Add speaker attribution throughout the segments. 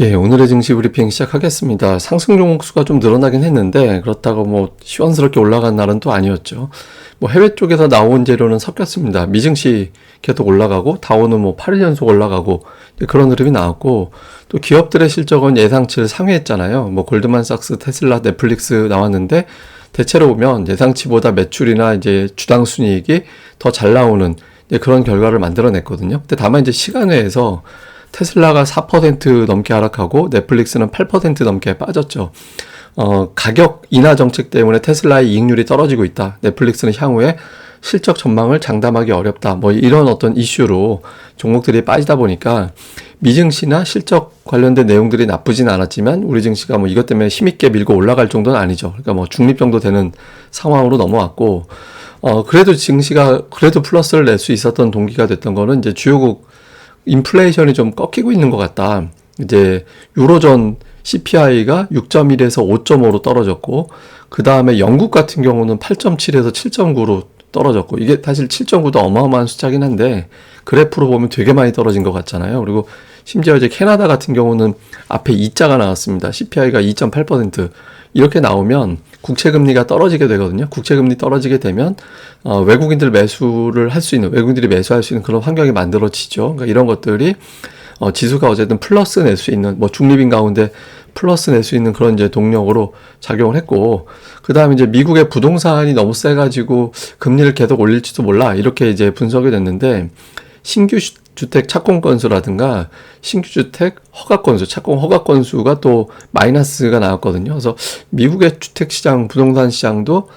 Speaker 1: 예, 오늘의 증시 브리핑 시작하겠습니다. 상승 종목수가 좀 늘어나긴 했는데 그렇다고 뭐 시원스럽게 올라간 날은 또 아니었죠. 뭐 해외 쪽에서 나온 재료는 섞였습니다. 미증시 계속 올라가고 다우는 뭐 8일 연속 올라가고 그런 흐름이 나왔고, 또 기업들의 실적은 예상치를 상회했잖아요. 뭐 골드만삭스, 테슬라, 넷플릭스 나왔는데 대체로 보면 예상치보다 매출이나 이제 주당 순이익이 더 잘 나오는 그런 결과를 만들어냈거든요. 근데 다만 이제 시간외에서 테슬라가 4% 넘게 하락하고 넷플릭스는 8% 넘게 빠졌죠. 가격 인하 정책 때문에 테슬라의 이익률이 떨어지고 있다. 넷플릭스는 향후에 실적 전망을 장담하기 어렵다. 뭐 이런 어떤 이슈로 종목들이 빠지다 보니까 미증시나 실적 관련된 내용들이 나쁘진 않았지만 우리 증시가 뭐 이것 때문에 힘있게 밀고 올라갈 정도는 아니죠. 그러니까 뭐 중립 정도 되는 상황으로 넘어왔고, 그래도 증시가 그래도 플러스를 낼 수 있었던 동기가 됐던 거는 이제 주요국 인플레이션이 좀 꺾이고 있는 것 같다. 이제 유로존 CPI가 6.1에서 5.5로 떨어졌고, 그 다음에 영국 같은 경우는 8.7에서 7.9로 떨어졌고, 이게 사실 7.9도 어마어마한 숫자긴 한데 그래프로 보면 되게 많이 떨어진 것 같잖아요. 그리고 심지어 이제 캐나다 같은 경우는 앞에 2자가 나왔습니다. CPI가 2.8%. 이렇게 나오면 국채금리가 떨어지게 되거든요. 국채금리 떨어지게 되면 외국인들이 매수할 수 있는 그런 환경이 만들어지죠. 그러니까 이런 것들이 지수가 어쨌든 플러스 낼 수 있는, 뭐 중립인 가운데 플러스 낼 수 있는 그런 이제 동력으로 작용을 했고, 그 다음에 이제 미국의 부동산이 너무 세가지고 금리를 계속 올릴지도 몰라, 이렇게 이제 분석이 됐는데, 신규 주택 착공 건수라든가 신규 주택 허가 건수, 착공 허가 건수가 또 마이너스가 나왔거든요. 그래서 미국의 주택 시장, 부동산 시장도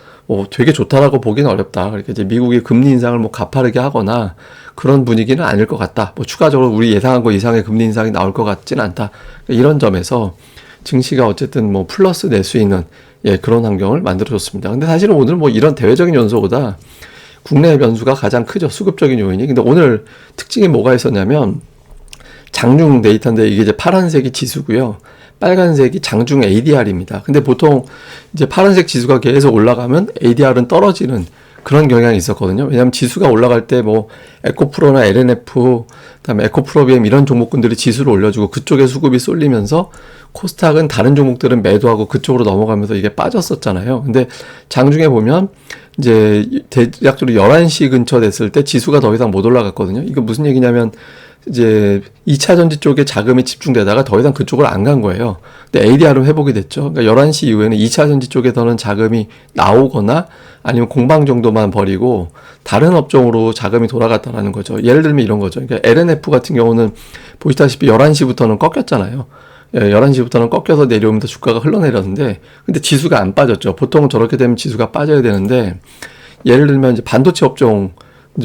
Speaker 1: 되게 좋다라고 보기는 어렵다. 그러니까 이제 미국이 금리 인상을 뭐 가파르게 하거나 그런 분위기는 아닐 것 같다. 뭐 추가적으로 우리 예상한 거 이상의 금리 인상이 나올 것 같지는 않다. 그러니까 이런 점에서 증시가 어쨌든 뭐 플러스 낼 수 있는 그런 환경을 만들어줬습니다. 근데 사실은 오늘 뭐 이런 대외적인 요소보다 국내 변수가 가장 크죠. 수급적인 요인이. 근데 오늘 특징이 뭐가 있었냐면 장중 데이터인데 이게 이제 파란색이 지수고요. 빨간색이 장중 ADR입니다. 근데 보통 이제 파란색 지수가 계속 올라가면 ADR은 떨어지는 그런 경향이 있었거든요. 왜냐하면 지수가 올라갈 때 뭐 에코프로나 LNF, 그다음에 에코프로비엠 이런 종목군들이 지수를 올려주고 그쪽에 수급이 쏠리면서 코스닥은 다른 종목들은 매도하고 그쪽으로 넘어가면서 이게 빠졌었잖아요. 근데 장중에 보면 이제 대략적으로 11시 근처 됐을 때 지수가 더 이상 못 올라갔거든요. 이거 무슨 얘기냐면 이제 2차 전지 쪽에 자금이 집중되다가 더 이상 그쪽으로 안 간 거예요. 근데 ADR은 회복이 됐죠. 그러니까 11시 이후에는 2차 전지 쪽에서는 자금이 나오거나 아니면 공방 정도만 버리고 다른 업종으로 자금이 돌아갔다라는 거죠. 예를 들면 이런 거죠. 그러니까 LNF 같은 경우는 보시다시피 11시부터는 꺾였잖아요. 11시부터는 꺾여서 내려오면서 주가가 흘러내렸는데, 근데 지수가 안 빠졌죠. 보통 저렇게 되면 지수가 빠져야 되는데, 예를 들면 이제 반도체 업종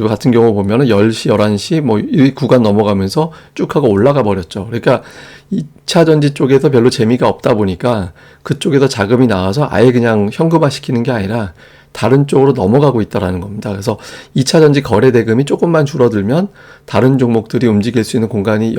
Speaker 1: 같은 경우 보면은 10시, 11시 뭐 이 구간 넘어가면서 쭉 하고 올라가 버렸죠. 그러니까 2차 전지 쪽에서 별로 재미가 없다 보니까 그쪽에서 자금이 나와서 아예 그냥 현금화 시키는 게 아니라 다른 쪽으로 넘어가고 있다라는 겁니다. 그래서 2차 전지 거래 대금이 조금만 줄어들면 다른 종목들이 움직일 수 있는 공간이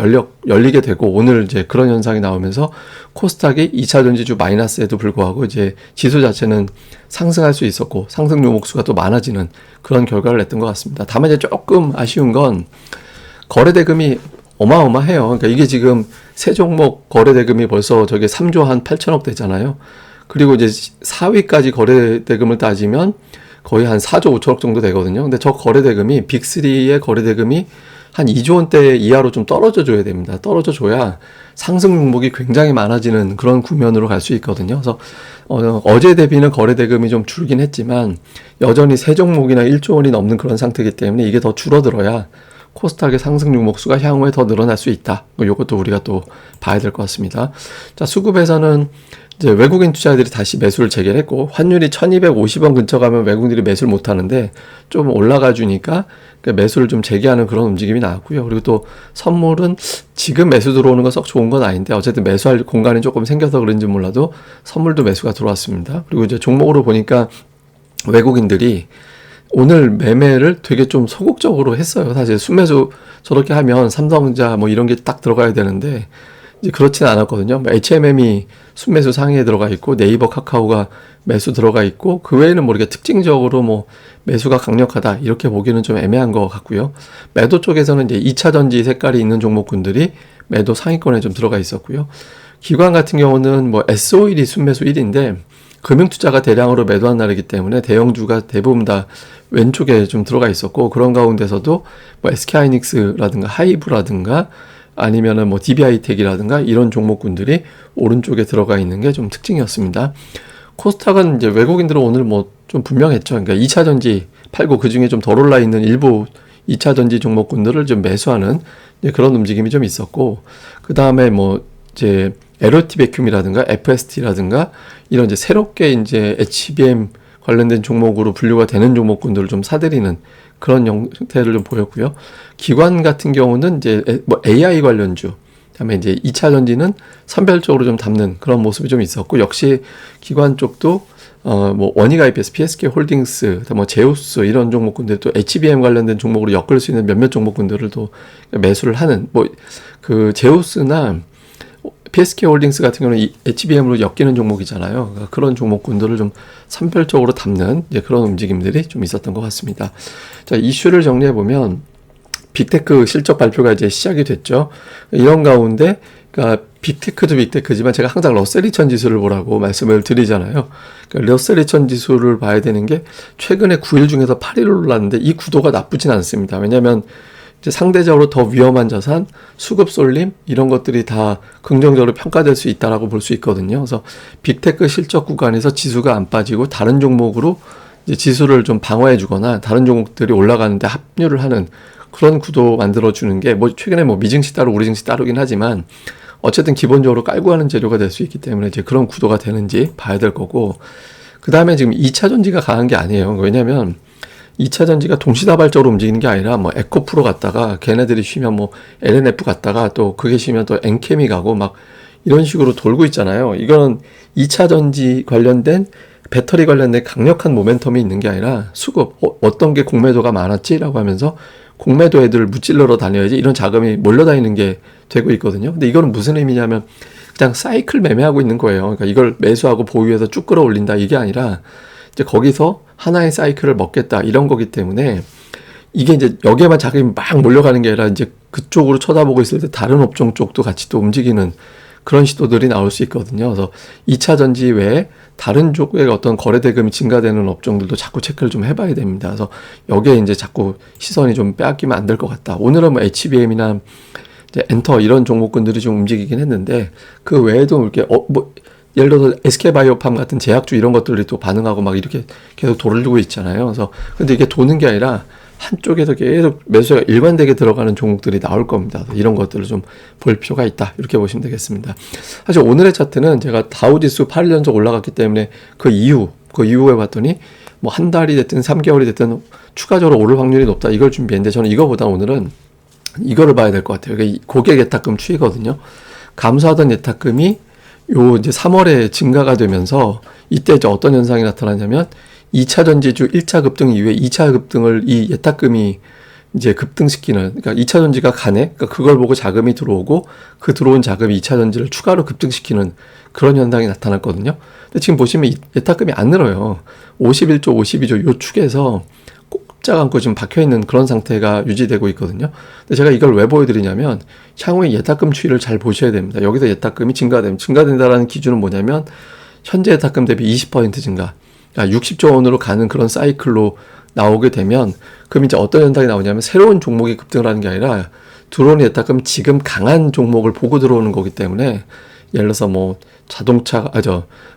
Speaker 1: 열리게 되고, 오늘 이제 그런 현상이 나오면서 코스닥이 2차 전지주 마이너스에도 불구하고 이제 지수 자체는 상승할 수 있었고 상승 종목수가 또 많아지는 그런 결과를 냈던 것 같습니다. 다만 이제 조금 아쉬운 건 거래 대금이 어마어마해요. 그러니까 이게 지금 세 종목 거래 대금이 벌써 저게 3조 한 8천억 되잖아요. 그리고 이제 4위까지 거래 대금을 따지면 거의 한 4조 5천억 정도 되거든요. 근데 저 거래 대금이 빅3의 거래 대금이 한 2조 원대 이하로 좀 떨어져 줘야 됩니다. 떨어져 줘야 상승 종목이 굉장히 많아지는 그런 국면으로 갈 수 있거든요. 그래서 어제 대비는 거래 대금이 좀 줄긴 했지만 여전히 세 종목이나 1조 원이 넘는 그런 상태이기 때문에 이게 더 줄어들어야 코스닥의 상승 종목수가 향후에 더 늘어날 수 있다. 뭐 이것도 우리가 또 봐야 될 것 같습니다. 자, 수급에서는 이제 외국인 투자자들이 다시 매수를 재개했고, 환율이 1250원 근처 가면 외국인들이 매수를 못 하는데 좀 올라가 주니까 매수를 좀 재개하는 그런 움직임이 나왔고요. 그리고 또 선물은 지금 매수 들어오는 건 썩 좋은 건 아닌데 어쨌든 매수할 공간이 조금 생겨서 그런지 몰라도 선물도 매수가 들어왔습니다. 그리고 이제 종목으로 보니까 외국인들이 오늘 매매를 되게 좀 소극적으로 했어요. 사실 순매수 저렇게 하면 삼성전자 뭐 이런 게 딱 들어가야 되는데 이제 그렇지는 않았거든요. HMM이 순매수 상위에 들어가 있고 네이버 카카오가 매수 들어가 있고 그 외에는 모르게 특징적으로 뭐 매수가 강력하다 이렇게 보기는 좀 애매한 것 같고요. 매도 쪽에서는 이제 2차 전지 색깔이 있는 종목군들이 매도 상위권에 좀 들어가 있었고요. 기관 같은 경우는 뭐 S51이 순매수 1인데 금융투자가 대량으로 매도한 날이기 때문에 대형주가 대부분 다 왼쪽에 좀 들어가 있었고, 그런 가운데서도 뭐 SK하이닉스라든가 하이브라든가 아니면은 뭐 DB하이텍이라든가 이런 종목군들이 오른쪽에 들어가 있는 게 좀 특징이었습니다. 코스닥은 이제 외국인들은 오늘 뭐 좀 분명했죠. 그러니까 2차 전지 팔고 그 중에 좀 덜 올라 있는 일부 2차 전지 종목군들을 좀 매수하는 그런 움직임이 좀 있었고, 그 다음에 뭐 이제 LOT 베큐움이라든가 FST라든가 이런 이제 새롭게 이제 HBM 관련된 종목으로 분류가 되는 종목군들을 좀 사들이는 그런 형태를 좀 보였고요. 기관 같은 경우는 이제 뭐 AI 관련주, 그다음에 이제 2차 전지는 선별적으로 좀 담는 그런 모습이 좀 있었고, 역시 기관 쪽도 뭐 원익 IPS, PSK 홀딩스, 뭐 제우스 이런 종목군들, 또 HBM 관련된 종목으로 엮을 수 있는 몇몇 종목군들을 또 매수를 하는, 뭐 그 제우스나 PSK 홀딩스 같은 경우는 HBM으로 엮이는 종목이잖아요. 그러니까 그런 종목군들을 좀 선별적으로 담는 이제 그런 움직임들이 좀 있었던 것 같습니다. 자, 이슈를 정리해 보면 빅테크 실적 발표가 이제 시작이 됐죠. 이런 가운데, 그러니까 빅테크도 빅테크지만 제가 항상 러셀 2000 지수를 보라고 말씀을 드리잖아요. 그러니까 러셀 2000 지수를 봐야 되는 게 최근에 9일 중에서 8일 올랐는데 이 구도가 나쁘진 않습니다. 왜냐하면 이제 상대적으로 더 위험한 자산, 수급 쏠림 이런 것들이 다 긍정적으로 평가될 수 있다라고 볼 수 있거든요. 그래서 빅테크 실적 구간에서 지수가 안 빠지고 다른 종목으로 이제 지수를 좀 방어해주거나 다른 종목들이 올라가는데 합류를 하는 그런 구도 만들어주는 게, 뭐 최근에 뭐 미증시 따로 우리 증시 따로긴 하지만 어쨌든 기본적으로 깔고 하는 재료가 될 수 있기 때문에 이제 그런 구도가 되는지 봐야 될 거고, 그 다음에 지금 2차 전지가 강한 게 아니에요. 왜냐면 2차 전지가 동시다발적으로 움직이는 게 아니라 뭐 에코프로 갔다가 걔네들이 쉬면 뭐 LNF 갔다가 또 그게 쉬면 또 엔케미 가고 막 이런 식으로 돌고 있잖아요. 이거는 2차 전지 관련된 배터리 관련된 강력한 모멘텀이 있는 게 아니라 수급, 어떤 게 공매도가 많았지라고 하면서 공매도 애들을 무찔러러 다녀야지 이런 자금이 몰려다니는 게 되고 있거든요. 근데 이거는 무슨 의미냐면 그냥 사이클 매매하고 있는 거예요. 그러니까 이걸 매수하고 보유해서 쭉 끌어올린다 이게 아니라 이제 거기서 하나의 사이클을 먹겠다 이런 거기 때문에, 이게 이제 여기에만 자금이 막 몰려가는 게 아니라 이제 그쪽으로 쳐다보고 있을 때 다른 업종 쪽도 같이 또 움직이는 그런 시도들이 나올 수 있거든요. 그래서 2차 전지 외에 다른 쪽에 어떤 거래 대금이 증가되는 업종들도 자꾸 체크를 좀 해봐야 됩니다. 그래서 여기에 이제 자꾸 시선이 좀 빼앗기면 안 될 것 같다. 오늘은 뭐 HBM이나 이제 엔터 이런 종목군들이 좀 움직이긴 했는데, 그 외에도 이렇게 뭐 예를 들어서 SK바이오팜 같은 제약주 이런 것들이 또 반응하고 막 이렇게 계속 돌고 있잖아요. 그래서 근데 이게 도는 게 아니라 한쪽에서 계속 매수가 일관되게 들어가는 종목들이 나올 겁니다. 이런 것들을 좀 볼 필요가 있다. 이렇게 보시면 되겠습니다. 사실 오늘의 차트는 제가 다우지수 8일 연속 올라갔기 때문에 그 이후에 봤더니 뭐 한 달이 됐든 3개월이 됐든 추가적으로 오를 확률이 높다. 이걸 준비했는데 저는 이거보다 오늘은 이거를 봐야 될 것 같아요. 이게 고객 예탁금 추이거든요. 감소하던 예탁금이 요 이제 3월에 증가가 되면서 이때 이제 어떤 현상이 나타나냐면 2차 전지주 1차 급등 이후에 2차 급등을 이 예탁금이 이제 급등시키는, 그러니까 2차 전지가 가네? 그러니까 그걸 보고 자금이 들어오고 그 들어온 자금이 2차 전지를 추가로 급등시키는 그런 현상이 나타났거든요. 근데 지금 보시면 예탁금이 안 늘어요. 51조, 52조 요 축에서 꼼짝 않고 지금 박혀있는 그런 상태가 유지되고 있거든요. 근데 제가 이걸 왜 보여드리냐면 향후에 예탁금 추이를 잘 보셔야 됩니다. 여기서 예탁금이 증가된다라는 기준은 뭐냐면 현재 예탁금 대비 20% 증가, 60조 원으로 가는 그런 사이클로 나오게 되면, 그럼 이제 어떤 현상이 나오냐면 새로운 종목이 급등을 하는 게 아니라 들어오는 예탁금 지금 강한 종목을 보고 들어오는 거기 때문에, 예를 들어서 뭐 자동차,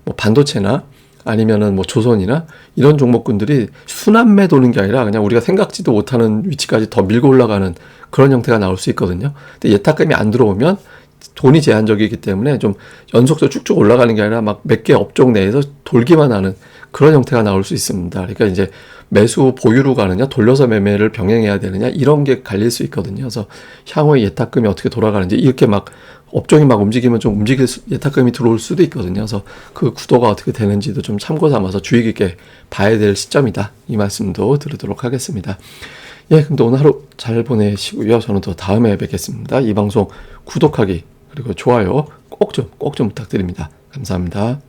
Speaker 1: 뭐 반도체나 아니면은 뭐 조선이나 이런 종목군들이 순환매 도는 게 아니라 그냥 우리가 생각지도 못하는 위치까지 더 밀고 올라가는 그런 형태가 나올 수 있거든요. 근데 예탁금이 안 들어오면 돈이 제한적이기 때문에 좀 연속적으로 쭉쭉 올라가는 게 아니라 막 몇 개 업종 내에서 돌기만 하는 그런 형태가 나올 수 있습니다. 그러니까 이제 매수 보유로 가느냐 돌려서 매매를 병행해야 되느냐 이런 게 갈릴 수 있거든요. 그래서 향후에 예탁금이 어떻게 돌아가는지, 이렇게 막 업종이 막 움직이면 좀 예탁금이 들어올 수도 있거든요. 그래서 그 구도가 어떻게 되는지도 좀 참고 삼아서 주의 깊게 봐야 될 시점이다. 이 말씀도 드리도록 하겠습니다. 예, 그럼 또 오늘 하루 잘 보내시고요. 저는 또 다음에 뵙겠습니다. 이 방송 구독하기 그리고 좋아요 꼭 좀 부탁드립니다. 감사합니다.